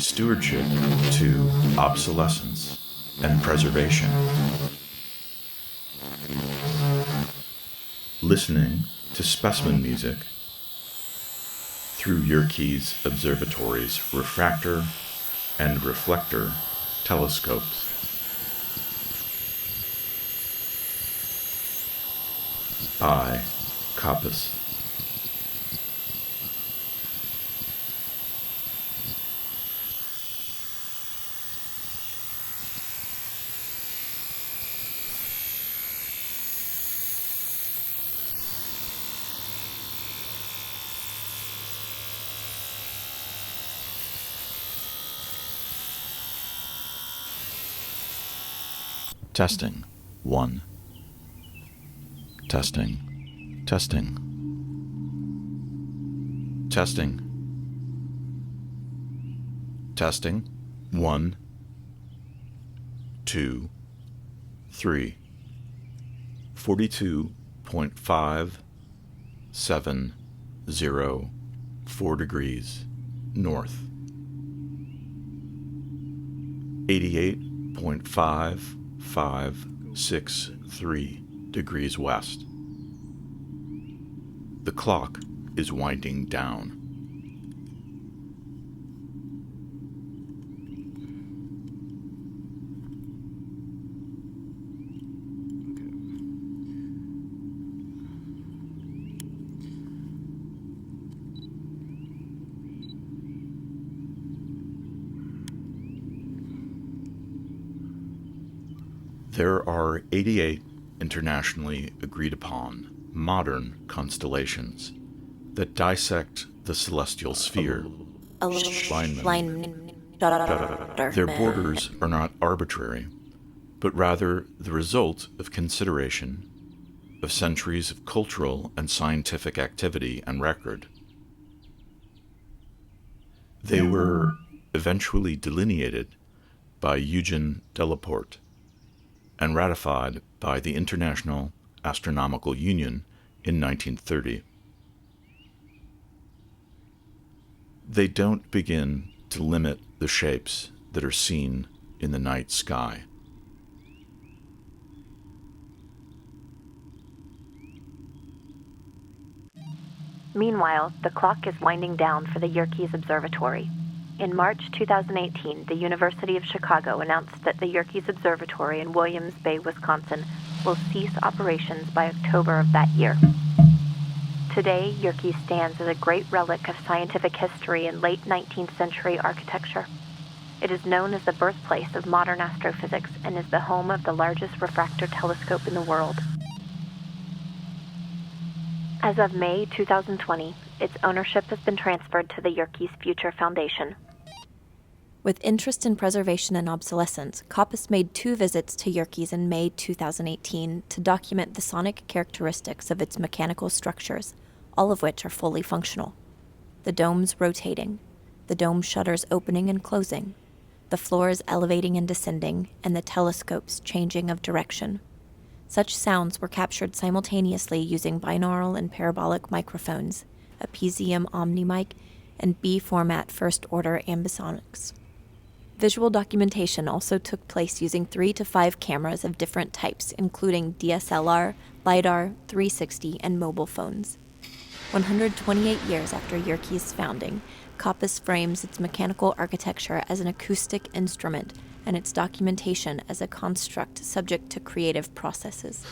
Stewardship to Obsolescence and Preservation. Listening to specimen music through Yerkes Observatory's Refractor and Reflector telescopes. By Coppice. Testing. 1. Testing. Testing. Testing. Testing. 1, 2, 3. 42.570 degrees north. 88.5563 degrees west. The clock is winding down. There are 88 internationally agreed upon modern constellations that dissect the celestial sphere. Their borders are not arbitrary, but rather the result of consideration of centuries of cultural and scientific activity and record. They were eventually delineated by Eugen Delaporte and ratified by the International Astronomical Union in 1930. They don't begin to limit the shapes that are seen in the night sky. Meanwhile, the clock is winding down for the Yerkes Observatory. In March 2018, the University of Chicago announced that the Yerkes Observatory in Williams Bay, Wisconsin, will cease operations by October of that year. Today, Yerkes stands as a great relic of scientific history and late 19th century architecture. It is known as the birthplace of modern astrophysics and is the home of the largest refractor telescope in the world. As of May 2020, its ownership has been transferred to the Yerkes Future Foundation. With interest in preservation and obsolescence, Coppice made 2 visits to Yerkes in May 2018 to document the sonic characteristics of its mechanical structures, all of which are fully functional. The domes rotating, the dome shutters opening and closing, the floors elevating and descending, and the telescopes changing of direction. Such sounds were captured simultaneously using binaural and parabolic microphones, a PZM OmniMic, and B-format first-order ambisonics. Visual documentation also took place using 3 to 5 cameras of different types, including DSLR, LiDAR, 360, and mobile phones. 128 years after Yerkes' founding, Coppice frames its mechanical architecture as an acoustic instrument and its documentation as a construct subject to creative processes.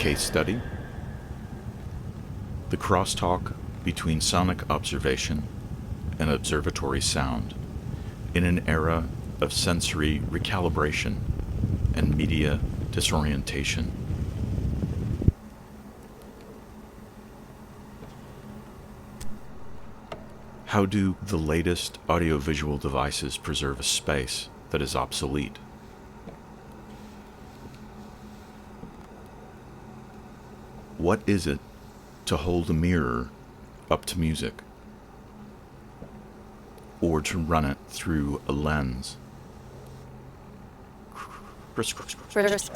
case study, the crosstalk between sonic observation and observatory sound in an era of sensory recalibration and media disorientation. How do the latest audiovisual devices preserve a space that is obsolete? What is it to hold a mirror up to music, or to run it through a lens?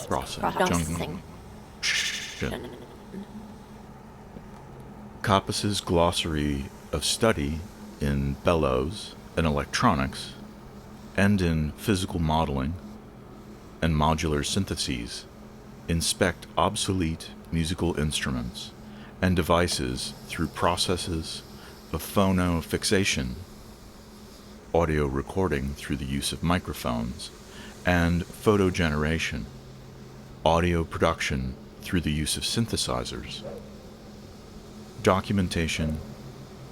Processing. Coppice's glossary of study in bellows and electronics, and in physical modeling and modular syntheses, inspect obsolete musical instruments and devices through processes of phonofixation, audio recording through the use of microphones, and photo generation, audio production through the use of synthesizers, documentation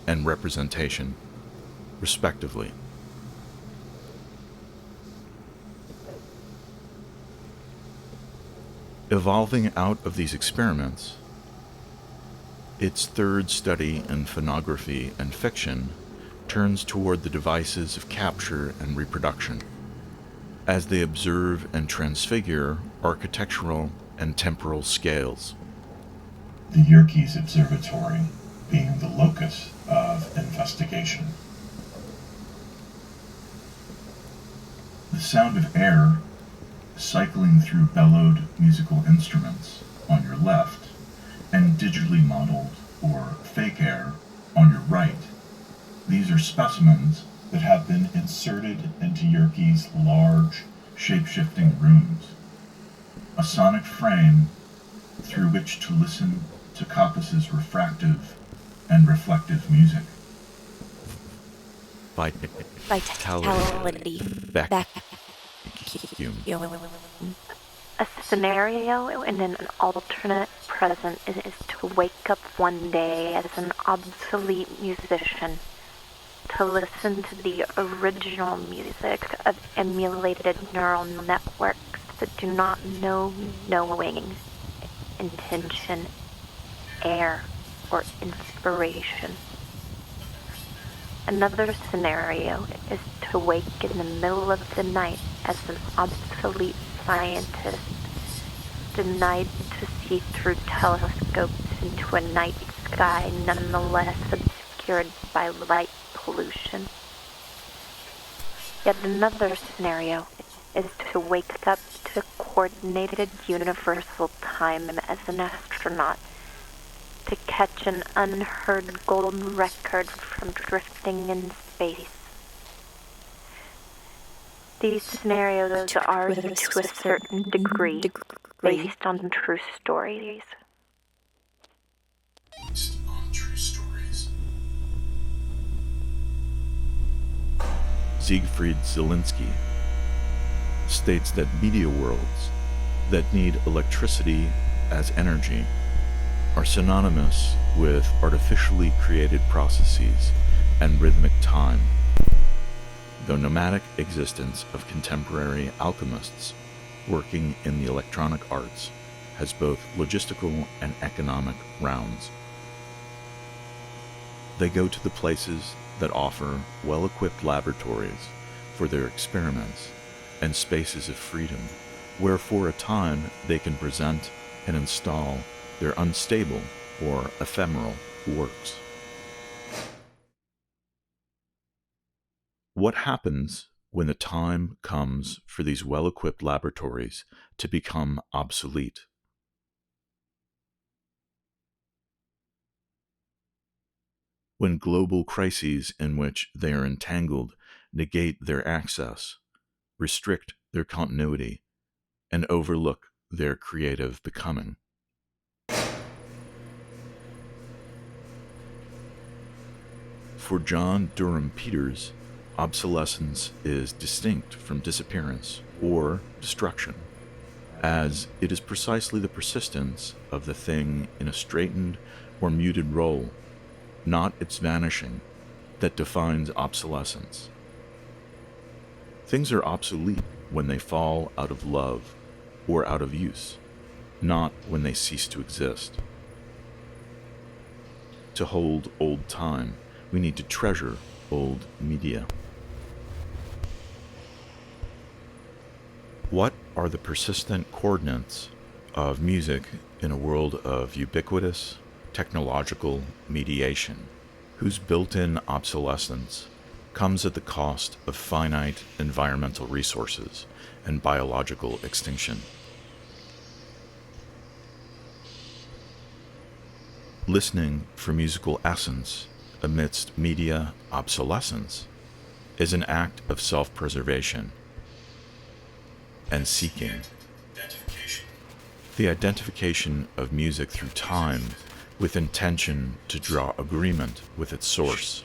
and representation, respectively. Evolving out of these experiments, its third study in phonography and fiction turns toward the devices of capture and reproduction, as they observe and transfigure architectural and temporal scales. The Yerkes Observatory being the locus of investigation. The sound of air cycling through bellowed musical instruments on your left and digitally modeled or fake air on your right. These are specimens that have been inserted into Yerkes' large, shape-shifting rooms, a sonic frame through which to listen to Coppice's refractive and reflective music. Vitality. Vacuum. A scenario in an alternate present is to wake up one day as an obsolete musician, to listen to the original music of emulated neural networks that do not know knowing, intention, air, or inspiration. Another scenario is to wake in the middle of the night as an obsolete scientist, denied to see through telescopes into a night sky nonetheless obscured by light pollution. Yet another scenario is to wake up to coordinated universal time as an astronaut, to catch an unheard golden record from drifting in space. These scenarios are, to a certain degree, based on true stories. Siegfried Zielinski states that media worlds that need electricity as energy are synonymous with artificially created processes and rhythmic time. The nomadic existence of contemporary alchemists working in the electronic arts has both logistical and economic rounds. They go to the places that offer well-equipped laboratories for their experiments and spaces of freedom, where for a time they can present and install their unstable or ephemeral works. What happens when the time comes for these well-equipped laboratories to become obsolete? When global crises in which they are entangled negate their access, restrict their continuity, and overlook their creative becoming. For John Durham Peters, obsolescence is distinct from disappearance or destruction, as it is precisely the persistence of the thing in a straitened, or muted role, not its vanishing, that defines obsolescence. Things are obsolete when they fall out of love or out of use, not when they cease to exist. To hold old time, we need to treasure old media. What are the persistent coordinates of music in a world of ubiquitous technological mediation, whose built-in obsolescence comes at the cost of finite environmental resources and biological extinction? Listening for musical essence amidst media obsolescence is an act of self-preservation and seeking. The identification of music through time with intention to draw agreement with its source.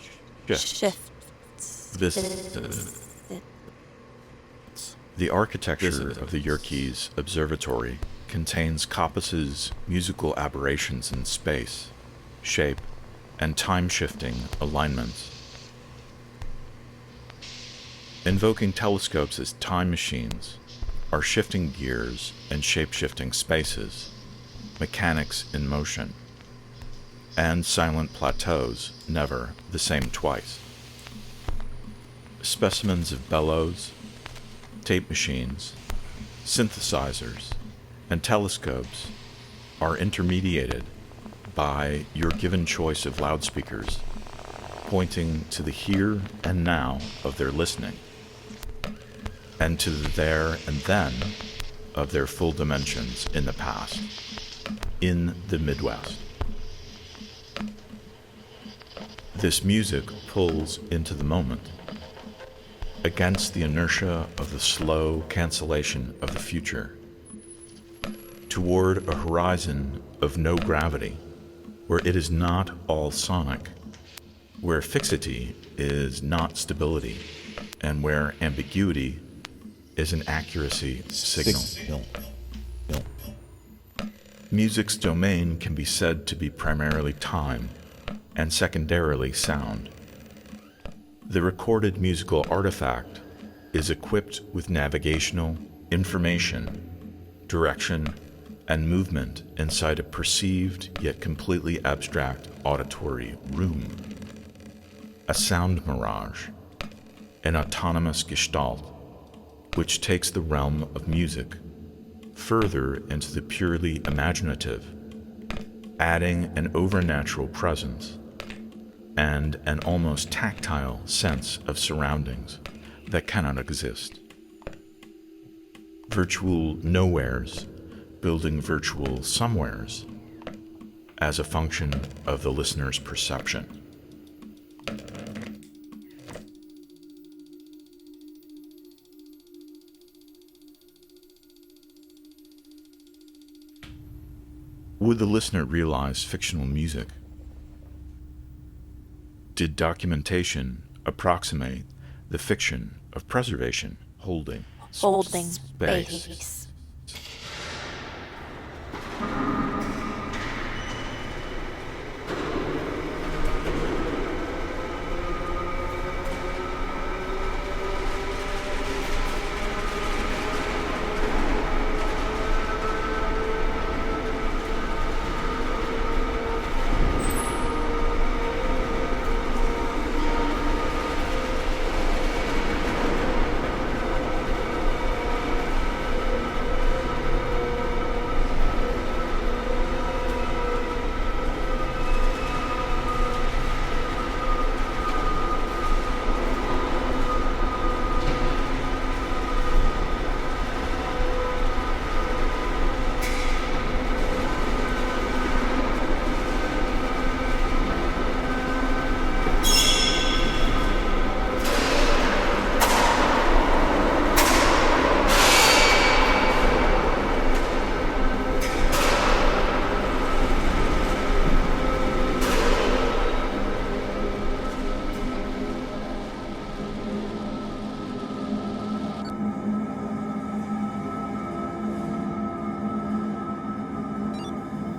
The architecture of the Yerkes Observatory contains Coppice's musical aberrations in space, shape, and time-shifting alignments. Invoking telescopes as time machines are shifting gears and shape-shifting spaces, mechanics in motion, and silent plateaus never the same twice. Specimens of bellows, tape machines, synthesizers, and telescopes are intermediated by your given choice of loudspeakers, pointing to the here and now of their listening, and to the there and then of their full dimensions in the past, in the Midwest. This music pulls into the moment, against the inertia of the slow cancellation of the future, toward a horizon of no gravity, where it is not all sonic, where fixity is not stability, and where ambiguity is an accuracy signal. Music's domain can be said to be primarily time, and secondarily sound. The recorded musical artifact is equipped with navigational information, direction, and movement inside a perceived yet completely abstract auditory room. A sound mirage, an autonomous gestalt, which takes the realm of music further into the purely imaginative, adding an overnatural presence and an almost tactile sense of surroundings that cannot exist. Virtual nowheres building virtual somewheres as a function of the listener's perception. Would the listener realize fictional music? Did documentation approximate the fiction of preservation, holding space?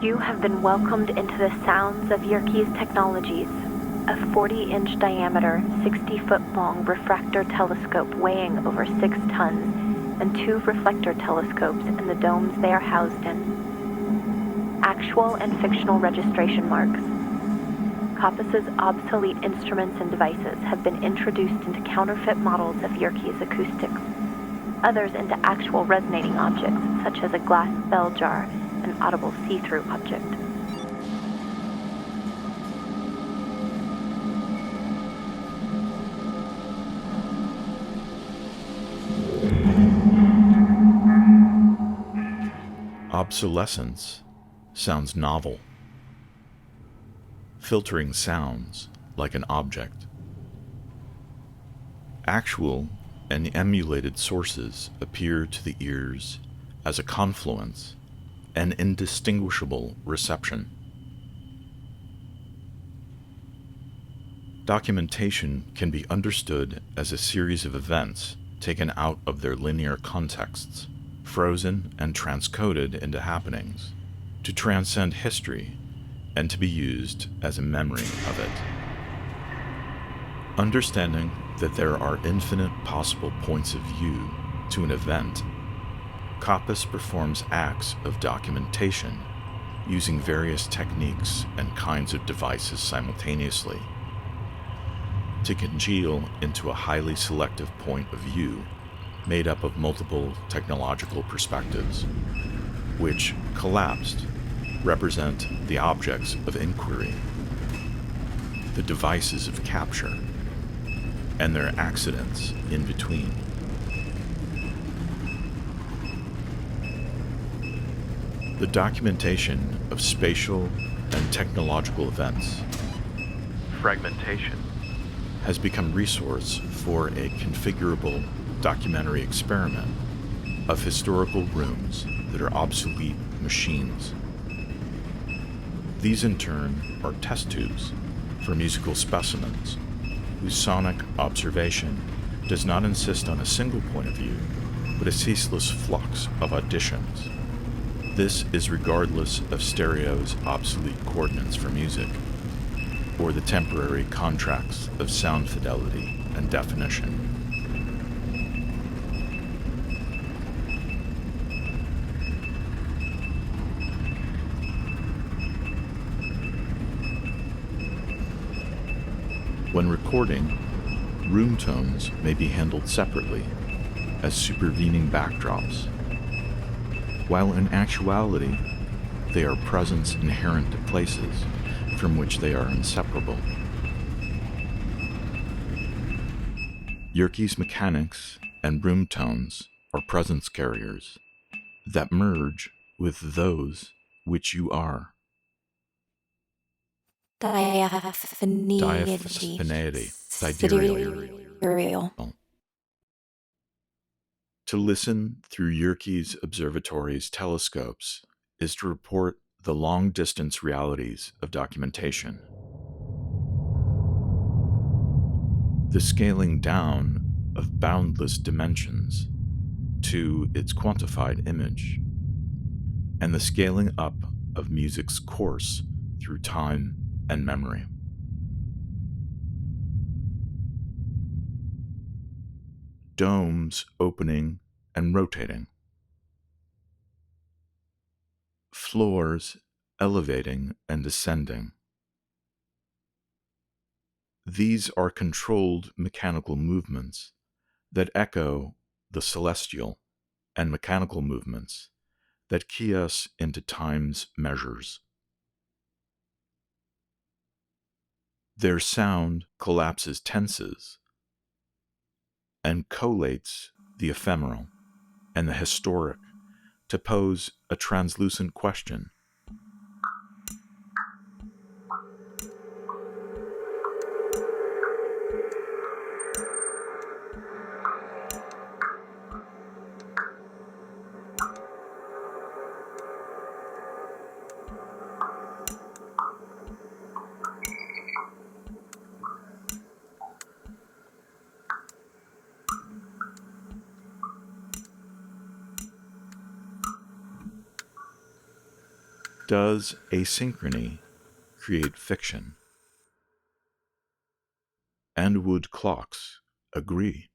You have been welcomed into the sounds of Yerkes Technologies, a 40-inch diameter, 60-foot-long refractor telescope weighing over 6 tons, and 2 reflector telescopes in the domes they are housed in. Actual and fictional registration marks. Coppice's obsolete instruments and devices have been introduced into counterfeit models of Yerkes acoustics, others into actual resonating objects, such as a glass bell jar, an audible see-through object. Obsolescence sounds novel, filtering sounds like an object. Actual and emulated sources appear to the ears as a confluence, an indistinguishable reception. Documentation can be understood as a series of events taken out of their linear contexts, frozen and transcoded into happenings, to transcend history and to be used as a memory of it. Understanding that there are infinite possible points of view to an event, Coppice performs acts of documentation using various techniques and kinds of devices simultaneously to congeal into a highly selective point of view made up of multiple technological perspectives, which, collapsed, represent the objects of inquiry, the devices of capture, and their accidents in between. The documentation of spatial and technological events, fragmentation, has become resource for a configurable documentary experiment of historical rooms that are obsolete machines. These in turn are test tubes for musical specimens whose sonic observation does not insist on a single point of view, but a ceaseless flux of auditions. This is regardless of stereo's obsolete coordinates for music, or the temporary contracts of sound fidelity and definition. When recording, room tones may be handled separately as supervening backdrops, while in actuality they are presence inherent to places from which they are inseparable. Yerkes mechanics and room tones are presence carriers that merge with those which you are. Diaphaneity. Sidereal. To listen through Yerkes Observatory's telescopes is to report the long-distance realities of documentation. The scaling down of boundless dimensions to its quantified image, and the scaling up of music's course through time and memory. Domes opening and rotating. Floors elevating and descending. These are controlled mechanical movements that echo the celestial and mechanical movements that key us into time's measures. Their sound collapses tenses and collates the ephemeral and the historic to pose a translucent question. Does asynchrony create fiction? And would clocks agree?